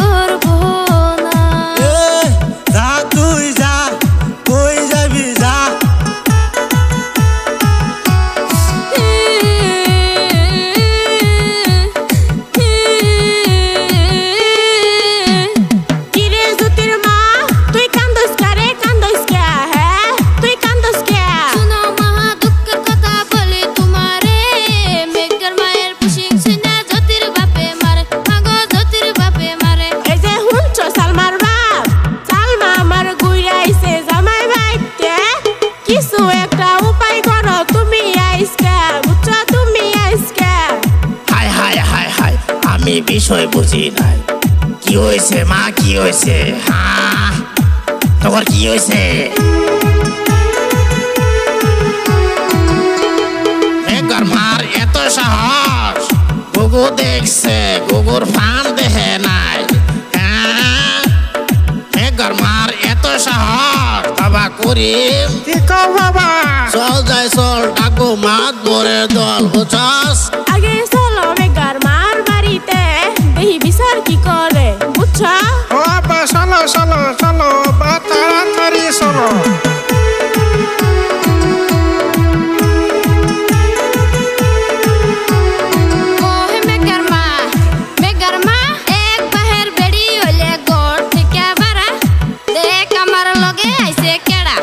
করবো না। যা তুই যা, কই যাবি যা। কিরে জ্যোতির মা, তুই কান্দোস কারে, কান্দোস কে? হ্যাঁ তুই কান্দোস কে? শুনো মহা দুঃখের কথা বলি তোমারে, মেঘের মায়ের পুশিং শুনে জ্যোতির বাপে মারে, মাগো জ্যোতির বাপে মারে। এই যে হুনছো সালমার বাপ, সালমা আমার গুইরা আইছে জামাই বাইতে, কিছু একটা উপায় করো তুমি আইসকা, বুঝছো তুমি আইসকা। হায় হায় হায় হায়, আমি বিষয় বুঝি নাই। কি হয়েছে মা, কি হয়েছে? হ্যাঁ তোর কি হয়েছে? মেঘর মার এত সাহস, গুগু দেখছে, গুগুর ফান দেখে নাই। হ্যাঁ মেঘর মার এত সাহস, বাবা করিম কি কও বাবা? চল যাই চল, ডাকবো মাত ভরে দল, বুঝছস? আগে চলো মেঘার মার বাড়িতে, দেখি বিচার কি করে, বুঝছো? ও বাবা চলো চলো চলো, বা তাড়াতাড়ি চলো। ওহে মেঘার মা, মেঘার মা, এক বাহের বেড়ি হইলে গড় থেকে বাড়া, দেখ আমার লগে আইছে কেডা।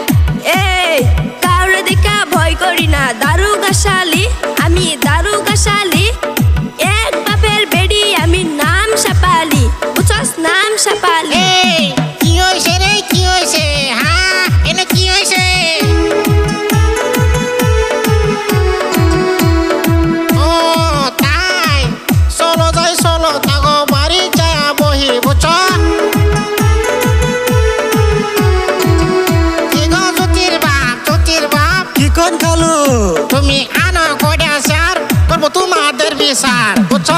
এই কাউরে দেখা ভয় করি না, দারুগা শালি, আমি দারুগা শালি। এক বাপের বেড়ি, আমি নাম সাপালি, বুঝছস নাম সাপালি। এই কি হয়েছে রে, কি হয়েছে? হ্যাঁ এনে কি হয়েছে? ও তাই, চলো যাই চলো, তাগো বাড়ি যায় বহি, বুঝছ? কি গো জ্যোতির বাপ, জ্যোতির বাপ, কি কোন খালু? তুমি আনো কইরা স্যার, করবো তোমাদের বিচার, বুঝছ?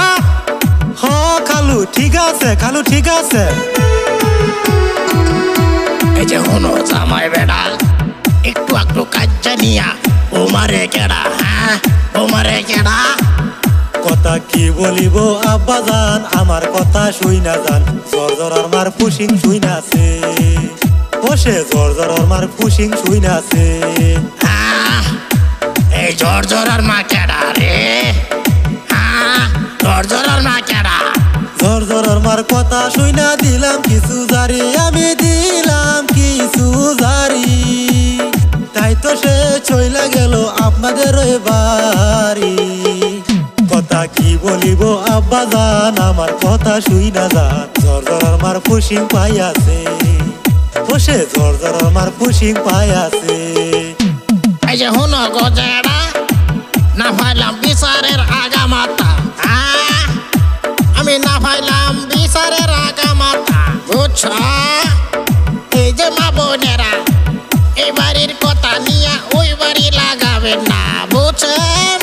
হ খালু ঠিক আছে, খালু ঠিক আছে। এই যে হনো জামাই বেড়া, একটু একটু কাজ জানিয়া ওমারে কেডা? হ্যাঁ ওমারে কেডা? কথা কি বলিব আব্বা জান, আমার কথা শুই না জান। জর্জরার মার পুশিং শুই নাছে, বসে জর্জরার মার পুশিং শুই নাছে। হ্যাঁ এই জর্জরার মা কেডা রে? হ্যাঁ জর্জরার মা কেডা? জর্জরার মার কথা শুই না দিলাম কিছু জারি, আমি দিলাম কিছু জারি। তাই তো সে চইলা গেল আপনাদের ওই বাড়ি। কথা কি বলিব আব্বা জান, আমার কথা শুই না জান। জর্জরার মার পুশিং পাই আছে, বসে জর্জরার মার পুশিং পাই আছে। এই যে হনো গজেড়া, না পাইলাম বিচারের আগা মাথা। হ্যাঁ আমি না পাইলাম বিচারের আগা মাথা, বুঝছ? এই যে মা বোনেরা, এই বাড়ির কথা নিয়ে ওই বাড়ি লাগাবেন না, বুঝছেন?